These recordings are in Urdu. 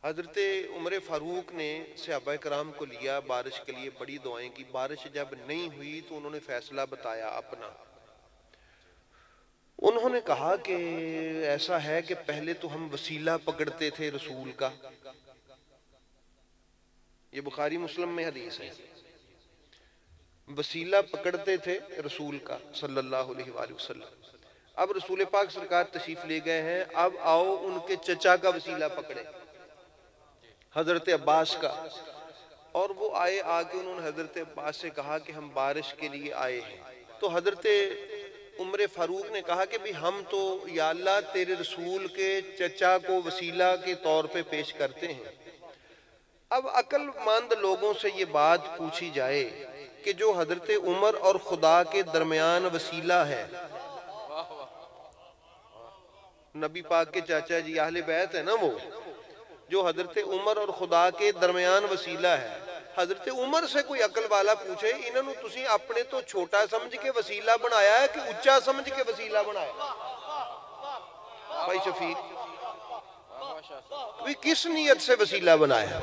حضرت عمر فاروق نے صحابہ کرام کو لیا بارش کے لیے، بڑی دعائیں کی. بارش جب نہیں ہوئی تو انہوں نے فیصلہ بتایا اپنا. انہوں نے کہا کہ ایسا ہے کہ پہلے تو ہم وسیلہ پکڑتے تھے رسول کا. یہ بخاری مسلم میں حدیث ہے. وسیلہ پکڑتے تھے رسول کا صلی اللہ علیہ وآلہ وسلم. اب رسول پاک سرکار تشریف لے گئے ہیں، اب آؤ ان کے چچا کا وسیلہ پکڑے، حضرت عباس کا. اور وہ آئے، آگے انہوں نے حضرت عباس سے کہا کہ ہم بارش کے لیے آئے ہیں. تو حضرت عمر فاروق نے کہا کہ بھی ہم تو یا اللہ تیرے رسول کے چچا کو وسیلہ کے طور پہ پیش کرتے ہیں. اب عقل مند لوگوں سے یہ بات پوچھی جائے کہ جو حضرت عمر اور خدا کے درمیان وسیلہ ہے، نبی پاک کے چاچا جی اہل بیت ہے نا، وہ جو حضرت عمر اور خدا کے درمیان وسیلہ ہے، حضرت عمر سے کوئی عقل والا پوچھے انہوں نے تسی اپنے تو چھوٹا سمجھ کے وسیلہ بنایا ہے کہ اچا سمجھ کے وسیلہ بنایا؟ بھائی شفیق کس نیت سے وسیلہ بنایا؟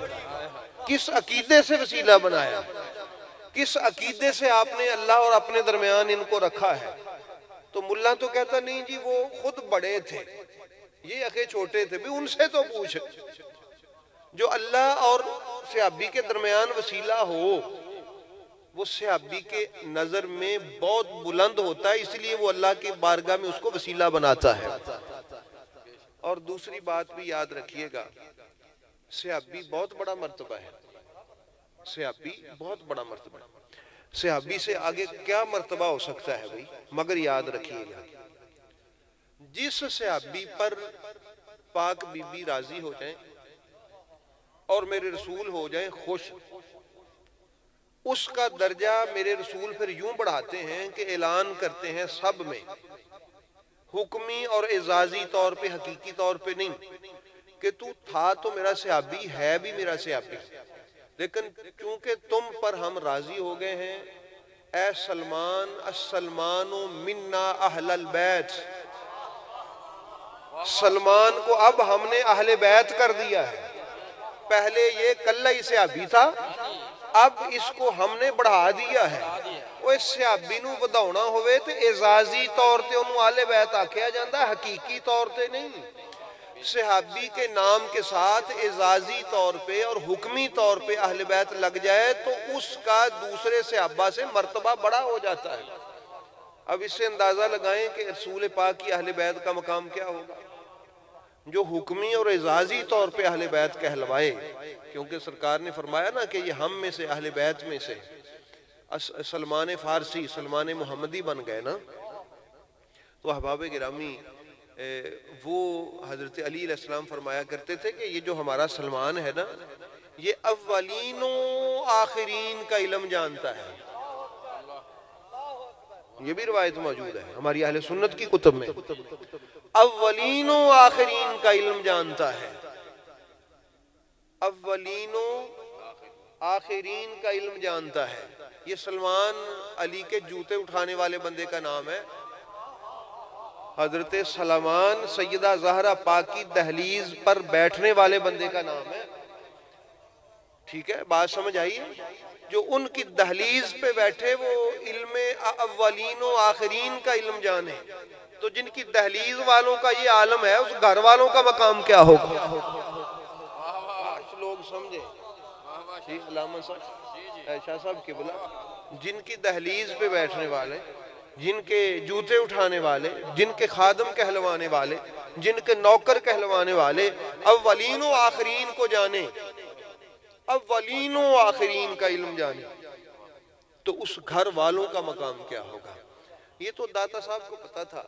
کس عقیدے سے وسیلہ بنایا؟ کس عقیدے سے آپ نے اللہ اور اپنے درمیان ان کو رکھا ہے؟ تو ملا تو کہتا نہیں جی وہ خود بڑے تھے، یہ اکھے چھوٹے تھے. بھی ان سے تو پوچھ، جو اللہ اور صحابی کے درمیان وسیلہ ہو وہ صحابی کے نظر میں بہت بلند ہوتا ہے، اس لیے وہ اللہ کی بارگاہ میں اس کو وسیلہ بناتا ہے. اور دوسری بات بھی یاد رکھیے گا، صحابی بہت بڑا مرتبہ ہے. صحابی بہت بڑا مرتبہ ہے. صحابی سے آگے کیا مرتبہ ہو سکتا ہے بھائی؟ مگر یاد رکھیے گا، جس صحابی پر پاک بی بی راضی ہو جائیں اور میرے رسول ہو جائیں خوش، اس کا درجہ میرے رسول پھر یوں بڑھاتے ہیں کہ اعلان کرتے ہیں سب میں، حکمی اور اعزازی طور پہ، حقیقی طور پہ نہیں، کہ تو تھا تو میرا صحابی، ہے بھی میرا صحابی، لیکن چونکہ تم پر ہم راضی ہو گئے ہیں، اے سلمان السلمان منا اہل البیت، سلمان کو اب ہم نے اہل بیت کر دیا ہے. پہلے یہ کلہ ہی صحابی تھا، اب اس کو ہم نے بڑھا دیا ہے. وہ اس صحابی نو بدھونا ہوئے تو اعزازی طور تے انہوں اہل بیت آکھیا جاندہ ہے، حقیقی طور تے نہیں. صحابی کے نام کے ساتھ اعزازی طور پہ اور حکمی طور پہ اہل بیت لگ جائے تو اس کا دوسرے صحابہ سے مرتبہ بڑا ہو جاتا ہے. اب اس سے اندازہ لگائیں کہ رسول پاک کی اہل بیت کا مقام کیا ہوگا جو حکمی اور اعزازی طور پہ اہل بیت کہلوائے. کیونکہ سرکار نے فرمایا نا کہ یہ ہم میں سے اہل بیت میں سے سلمان فارسی سلمان محمدی بن گئے نا. تو احباب گرامی وہ حضرت علی علیہ السلام فرمایا کرتے تھے کہ یہ جو ہمارا سلمان ہے نا، یہ اولین و آخرین کا علم جانتا ہے. یہ بھی روایت موجود ہے ہماری اہل سنت کی کتب میں، اولین و آخرین کا علم جانتا ہے. اولین و آخرین کا علم جانتا ہے. یہ سلمان علی کے جوتے اٹھانے والے بندے کا نام ہے. حضرت سلمان سیدہ زہرا پاک کی دہلیز پر بیٹھنے والے بندے کا نام ہے. ٹھیک ہے، بات سمجھ آئی؟ جو ان کی دہلیز پہ بیٹھے وہ علم اولین و آخرین کا علم جانے. تو جن کی دہلیز والوں کا یہ عالم ہے، اس گھر والوں کا مقام کیا ہوگا؟ لوگ سمجھے علامہ صاحب شاہ صاحب کے بلا، جن کی دہلیز پہ بیٹھنے والے، جن کے جوتے اٹھانے والے، جن کے خادم کہلوانے والے، جن کے نوکر کہلوانے والے اولین و آخرین کو جانے، اولین و آخرین کا علم جانے، تو اس گھر والوں کا مقام کیا ہوگا؟ یہ تو داتا صاحب کو پتا تھا.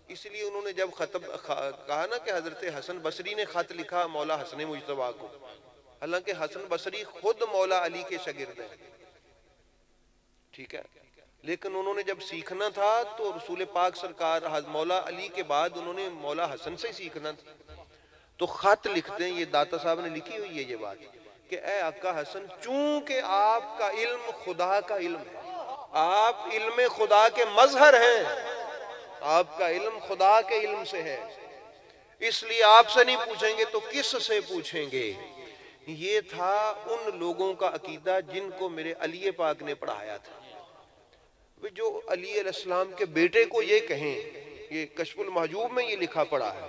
اس لیے انہوں نے جب کہا نا کہ حضرت حسن بصری نے خط لکھا مولا حسن مجتبیٰ کو، حالانکہ حسن بصری خود مولا علی کے شاگرد ہیں، ٹھیک ہے، لیکن انہوں نے جب سیکھنا تھا تو رسول پاک سرکار مولا علی کے بعد انہوں نے مولا حسن سے سیکھنا تھا. تو خط لکھتے ہیں، یہ داتا صاحب نے لکھی ہوئی ہے یہ بات کہ اے آقا حسن، چونکہ آپ کا علم خدا کا علم ہے، آپ علم خدا کے مظہر ہیں، آپ کا علم خدا کے علم سے ہے، اس لیے آپ سے نہیں پوچھیں گے تو کس سے پوچھیں گے. یہ تھا ان لوگوں کا عقیدہ جن کو میرے علی پاک نے پڑھایا تھا. جو علی علیہ السلام کے بیٹے کو یہ کہیں، یہ کشف المحجوب میں یہ لکھا پڑا ہے،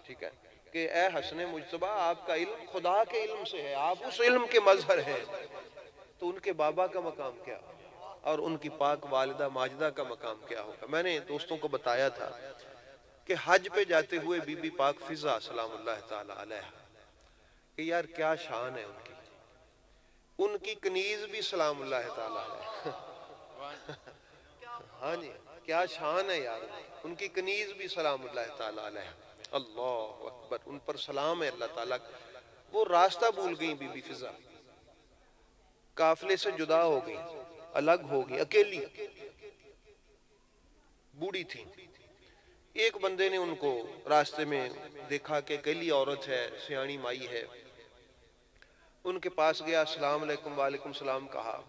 ٹھیک ہے، کہ اے حسن مجتبیٰ آپ کا علم خدا کے علم سے ہے، آپ اس علم کے مظہر ہیں. تو ان کے بابا کا مقام کیا اور ان کی پاک والدہ ماجدہ کا مقام کیا ہوگا. میں نے دوستوں کو بتایا تھا کہ حج پہ جاتے ہوئے بی بی پاک فضا سلام اللہ تعالی علیہ کہ یار کیا شان ہے ان کی کنیز بھی سلام اللہ تعالی علیہ. ہاں جی کیا شان ہے یار، ان کی کنیز بھی سلام اللہ تعالی علیہ. اللہ اکبر، ان پر سلام ہے اللہ تعالیٰ. وہ راستہ بھول گئیں بی بی فضا، قافلے سے جدا ہو گئی، الگ ہو گئی، اکیلی بوڑھی تھی. ایک بندے نے ان کو راستے میں دیکھا کہ اکیلی عورت ہے، سیانی مائی ہے، ان کے پاس گیا، السلام علیکم، وعلیکم السلام کہا.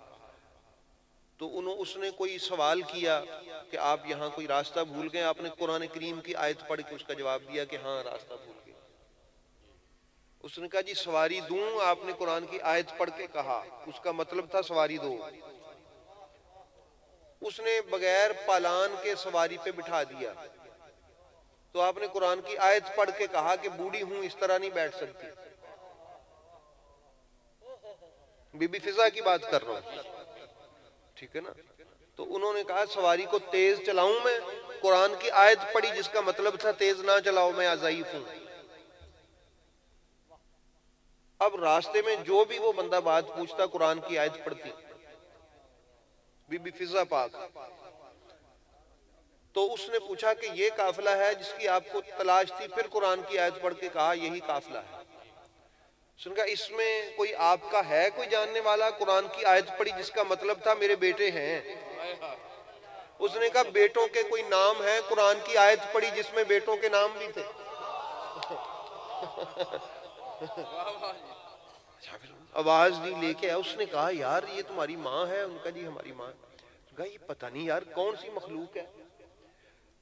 تو اس نے کوئی سوال کیا کہ آپ یہاں کوئی راستہ بھول گئے. آپ نے قرآن کریم کی آیت پڑھ کے اس کا جواب دیا کہ ہاں راستہ بھول گئے. اس نے کہا جی سواری دوں؟ آپ نے قرآن کی آیت پڑھ کے کہا، اس کا مطلب تھا سواری دو. اس نے بغیر پالان کے سواری پہ بٹھا دیا. تو آپ نے قرآن کی آیت پڑھ کے کہا کہ بوڑھی ہوں اس طرح نہیں بیٹھ سکتی. بی بی فضا کی بات کر رہا ہوں، ٹھیک ہے نا. تو انہوں نے کہا سواری کو تیز چلاؤں میں؟ قرآن کی آیت پڑھی جس کا مطلب تھا تیز نہ چلاؤ، میں ضعیف ہوں. اب راستے میں جو بھی وہ بندہ بات پوچھتا قرآن کی آیت پڑھتی بی بی فضا پاک. تو اس نے پوچھا کہ یہ قافلہ ہے جس کی آپ کو تلاش تھی؟ پھر قرآن کی آیت پڑھ کے کہا یہی قافلہ ہے. اس نے کہا اس میں کوئی آپ کا ہے کوئی جاننے والا؟ قرآن کی آیت پڑھی جس کا مطلب تھا میرے بیٹے ہیں. اس نے کہا بیٹوں کے کوئی نام ہیں؟ قرآن کی آیت پڑھی جس میں بیٹوں کے نام بھی تھے. آواز نہیں لے کے اس نے کہا یار یہ تمہاری ماں ہے؟ ان کا جی ہماری ماں. کہا یہ پتہ نہیں یار کون سی مخلوق ہے،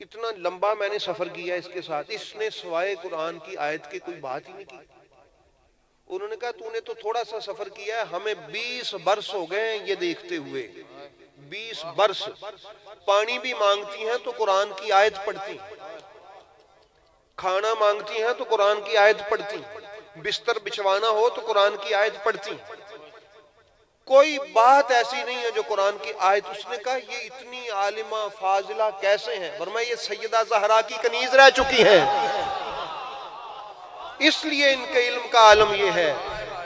اتنا لمبا میں نے سفر کیا اس کے ساتھ، اس نے سوائے قرآن کی آیت کے کوئی بات ہی نہیں کی. انہوں نے کہا تو نے تو تھوڑا سا سفر کیا ہے، ہمیں 20 برس ہو گئے یہ دیکھتے ہوئے. 20 برس. پانی بھی مانگتی ہیں تو قرآن کی آیت پڑھتی، کھانا مانگتی ہیں تو قرآن کی آیت پڑھتی، بستر بچھوانا ہو تو قرآن کی آیت پڑھتی. کوئی بات ایسی نہیں ہے جو قرآن کی آیت. اس نے کہا یہ اتنی عالمہ فاضلہ کیسے ہیں؟ فرمایا یہ سیدہ زہرا کی کنیز رہ چکی ہیں، اس لیے ان کے علم کا عالم یہ ہے.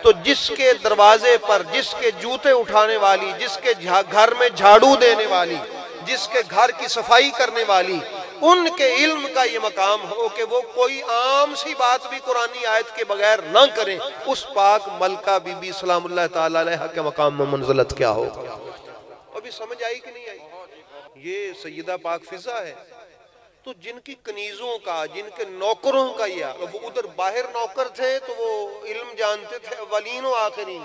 تو جس کے دروازے پر، جس کے جوتے اٹھانے والی، جس کے گھر میں جھاڑو دینے والی، جس کے گھر کی صفائی کرنے والی، ان کے علم کا یہ مقام ہو کہ وہ کوئی عام سی بات بھی قرآنی آیت کے بغیر نہ کریں، اس پاک ملکہ بی بی سلام اللہ تعالی علیہ کے مقام میں منزلت کیا ہو. ابھی سمجھ آئی کہ نہیں آئی؟ یہ سیدہ پاک فضا ہے. تو جن کی کنیزوں کا، جن کے نوکروں کا، یہ وہ ادھر باہر نوکر تھے تو وہ علم جانتے تھے اولین و آخرین.